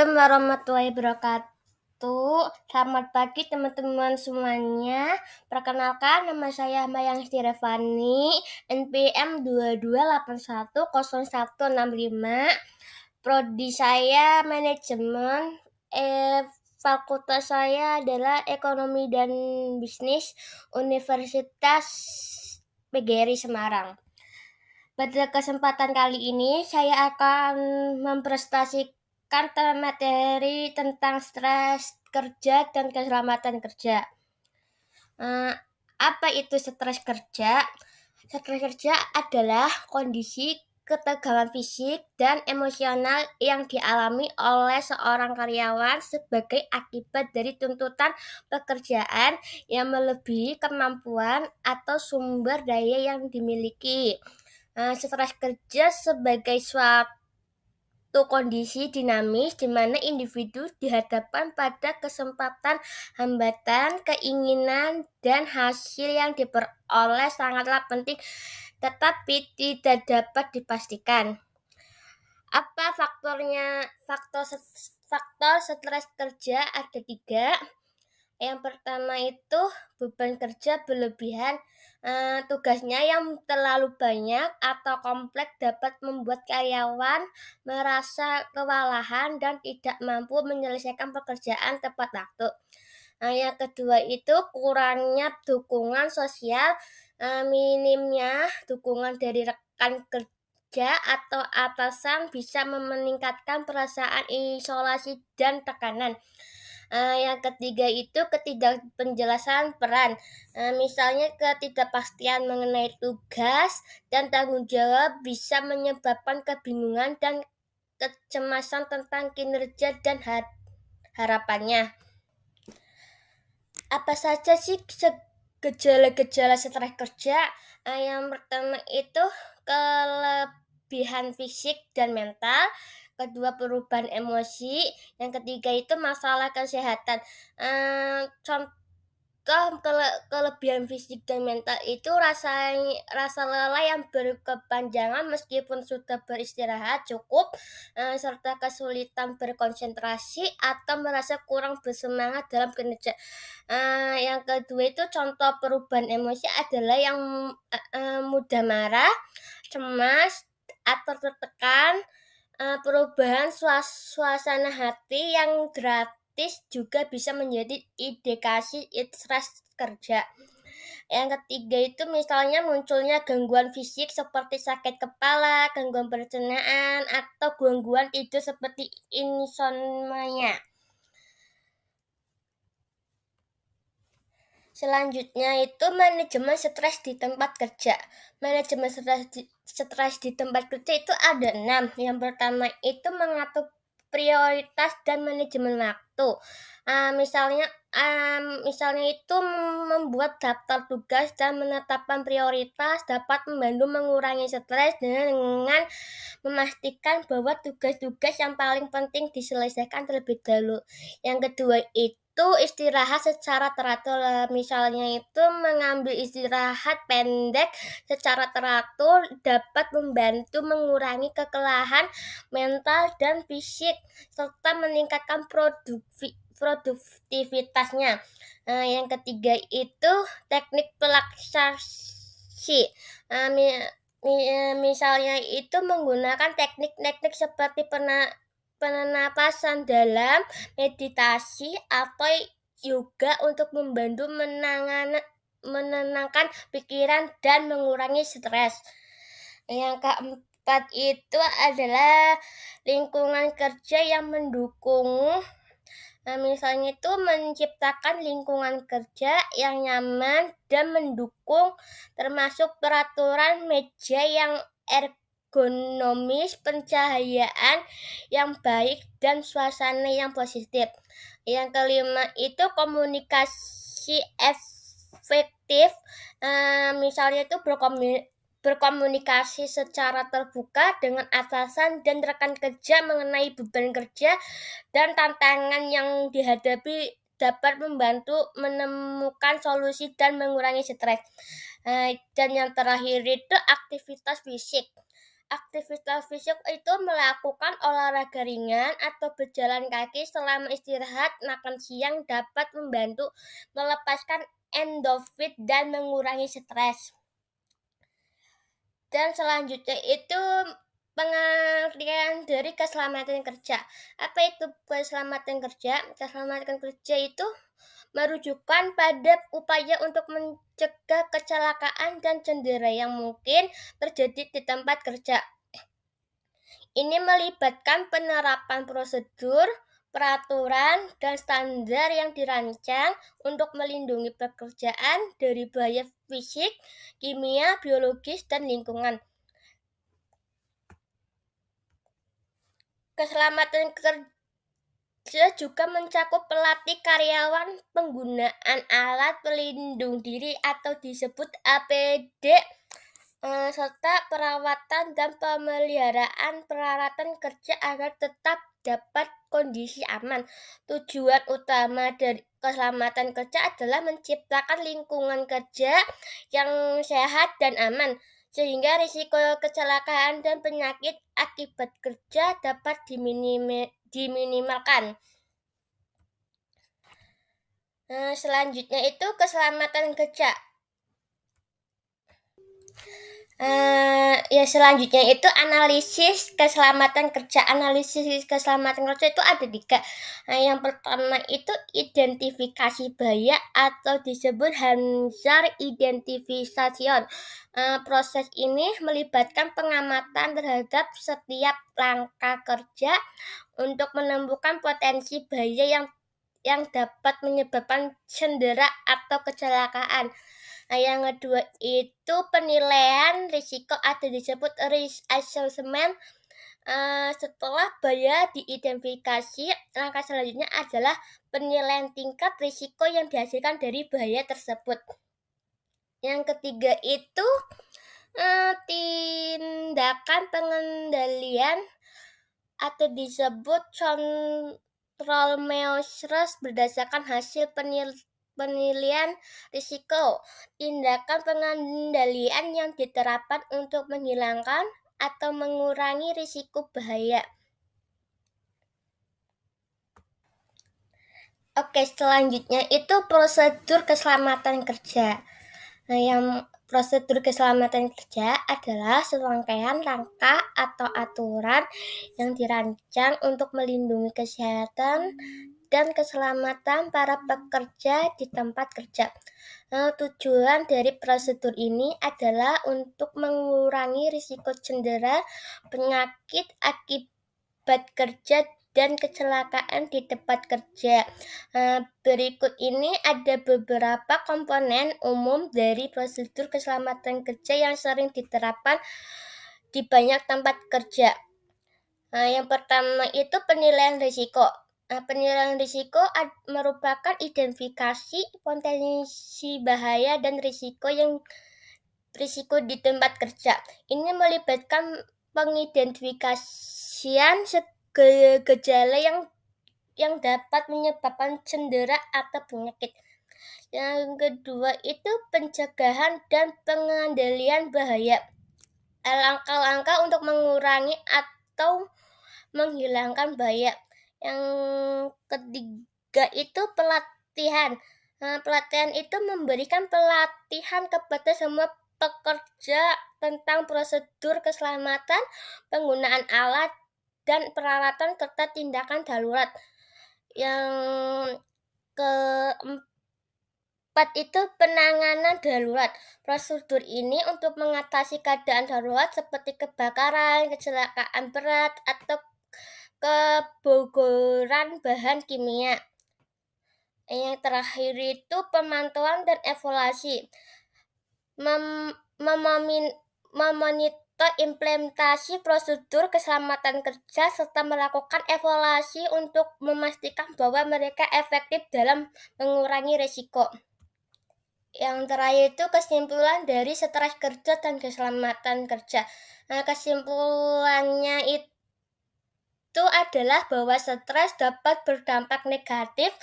Assalamualaikum warahmatullahi wabarakatuh. Selamat pagi teman-teman semuanya. Perkenalkan, nama saya Mayang Stirevani, NPM 22810165. Prodi saya manajemen. Fakultas saya adalah Ekonomi dan Bisnis Universitas PGRI Semarang. Pada kesempatan kali ini, saya akan mempresentasikan materi tentang stres kerja dan keselamatan kerja. Apa itu stres kerja? Stres kerja adalah kondisi ketegangan fisik dan emosional yang dialami oleh seorang karyawan sebagai akibat dari tuntutan pekerjaan yang melebihi kemampuan atau sumber daya yang dimiliki. Stres kerja sebagai suatu kondisi dinamis di mana individu dihadapkan pada kesempatan, hambatan, keinginan, dan hasil yang diperoleh sangatlah penting tetapi tidak dapat dipastikan. Apa faktornya? Faktor stres kerja ada 3. Yang pertama itu beban kerja berlebihan. Tugasnya yang terlalu banyak atau kompleks dapat membuat karyawan merasa kewalahan dan tidak mampu menyelesaikan pekerjaan tepat waktu. Yang kedua itu kurangnya dukungan sosial, minimnya dukungan dari rekan kerja atau atasan bisa meningkatkan perasaan isolasi dan tekanan. Yang ketiga itu ketidakpenjelasan peran. Misalnya ketidakpastian mengenai tugas dan tanggung jawab bisa menyebabkan kebingungan dan kecemasan tentang kinerja dan harapannya. Apa saja sih gejala-gejala stres kerja? Yang pertama itu kelebihan fisik dan mental. Kedua, perubahan emosi. Yang ketiga itu masalah kesehatan. Contoh kelebihan fisik dan mental itu rasa lelah yang berkepanjangan meskipun sudah beristirahat cukup, serta kesulitan berkonsentrasi atau merasa kurang bersemangat dalam kinerja. Yang kedua itu contoh perubahan emosi adalah yang mudah marah, cemas, atau tertekan. Perubahan suasana hati yang drastis juga bisa menjadi indikasi stres kerja. Yang ketiga itu misalnya munculnya gangguan fisik seperti sakit kepala, gangguan pencernaan, atau gangguan tidur seperti insomnia. Selanjutnya itu manajemen stres di tempat kerja. Manajemen stres di tempat kerja itu ada 6. Yang pertama itu mengatur prioritas dan manajemen waktu. Misalnya itu membuat daftar tugas dan menetapkan prioritas dapat membantu mengurangi stres dengan memastikan bahwa tugas-tugas yang paling penting diselesaikan terlebih dahulu. Yang kedua itu istirahat secara teratur. Misalnya itu mengambil istirahat pendek secara teratur dapat membantu mengurangi kelelahan mental dan fisik serta meningkatkan produktivitasnya. Yang ketiga itu teknik relaksasi. Misalnya itu menggunakan teknik-teknik seperti penapasan dalam, meditasi, atau yoga untuk membantu menenangkan pikiran dan mengurangi stres. Yang keempat itu adalah lingkungan kerja yang mendukung. Misalnya itu menciptakan lingkungan kerja yang nyaman dan mendukung, termasuk peraturan meja yang ergonomis, pencahayaan yang baik, dan suasana yang positif. Yang kelima itu komunikasi efektif. Misalnya itu berkomunikasi secara terbuka dengan atasan dan rekan kerja mengenai beban kerja dan tantangan yang dihadapi dapat membantu menemukan solusi dan mengurangi stres. Dan yang terakhir itu aktivitas fisik. Aktivitas fisik itu melakukan olahraga ringan atau berjalan kaki selama istirahat makan siang dapat membantu melepaskan endorfin dan mengurangi stres. Dan selanjutnya itu pengertian dari keselamatan kerja. Apa itu keselamatan kerja? Keselamatan kerja itu merujukan pada upaya untuk mencegah kecelakaan dan cedera yang mungkin terjadi di tempat kerja. Ini melibatkan penerapan prosedur, peraturan, dan standar yang dirancang untuk melindungi pekerjaan dari bahaya fisik, kimia, biologis, dan lingkungan. Keselamatan kerja juga mencakup pelatih karyawan penggunaan alat pelindung diri atau disebut APD, serta perawatan dan pemeliharaan peralatan kerja agar tetap dapat kondisi aman. Tujuan utama dari keselamatan kerja adalah menciptakan lingkungan kerja yang sehat dan aman, sehingga risiko kecelakaan dan penyakit akibat kerja dapat diminimalkan. Selanjutnya itu keselamatan kerja. Selanjutnya itu analisis keselamatan kerja. Analisis keselamatan kerja itu ada 3. Yang pertama itu identifikasi bahaya atau disebut hazard identification. Proses ini melibatkan pengamatan terhadap setiap langkah kerja untuk menemukan potensi bahaya yang dapat menyebabkan cedera atau kecelakaan. Yang kedua itu penilaian risiko atau disebut risk assessment. Setelah bahaya diidentifikasi, langkah selanjutnya adalah penilaian tingkat risiko yang dihasilkan dari bahaya tersebut. Yang ketiga itu tindakan pengendalian atau disebut control measures berdasarkan hasil penilaian risiko. Tindakan pengendalian yang diterapkan untuk menghilangkan atau mengurangi risiko bahaya. Oke, selanjutnya itu prosedur keselamatan kerja. Yang prosedur keselamatan kerja adalah serangkaian langkah atau aturan yang dirancang untuk melindungi kesehatan dan keselamatan para pekerja di tempat kerja. Tujuan dari prosedur ini adalah untuk mengurangi risiko cedera, penyakit akibat kerja, dan kecelakaan di tempat kerja. Berikut ini ada beberapa komponen umum dari prosedur keselamatan kerja yang sering diterapkan di banyak tempat kerja. Yang pertama itu penilaian risiko. Penilaian risiko merupakan identifikasi potensi bahaya dan risiko di tempat kerja. Ini melibatkan pengidentifikasian gejala yang dapat menyebabkan cedera atau penyakit. Yang kedua itu pencegahan dan pengendalian bahaya. Langkah-langkah untuk mengurangi atau menghilangkan bahaya. Yang ketiga itu pelatihan. Pelatihan itu memberikan pelatihan kepada semua pekerja tentang prosedur keselamatan, penggunaan alat dan peralatan serta tindakan darurat. Yang keempat itu penanganan darurat. Prosedur ini untuk mengatasi keadaan darurat seperti kebakaran, kecelakaan berat, atau kebocoran bahan kimia. Yang terakhir itu pemantauan dan evaluasi. Memonitor implementasi prosedur keselamatan kerja serta melakukan evaluasi untuk memastikan bahwa mereka efektif dalam mengurangi risiko. Yang terakhir itu kesimpulan dari stres kerja dan keselamatan kerja. Kesimpulannya itu adalah bahwa stres dapat berdampak negatif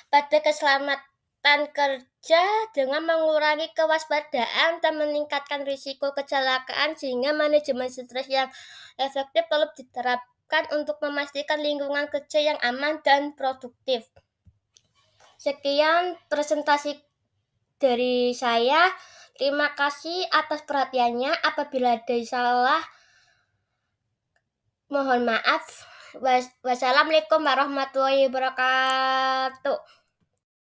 pada keselamatan rekan kerja dengan mengurangi kewaspadaan dan meningkatkan risiko kecelakaan, sehingga manajemen stres yang efektif perlu diterapkan untuk memastikan lingkungan kerja yang aman dan produktif. Sekian presentasi dari saya. Terima kasih atas perhatiannya. Apabila ada salah, mohon maaf. Wassalamualaikum warahmatullahi wabarakatuh.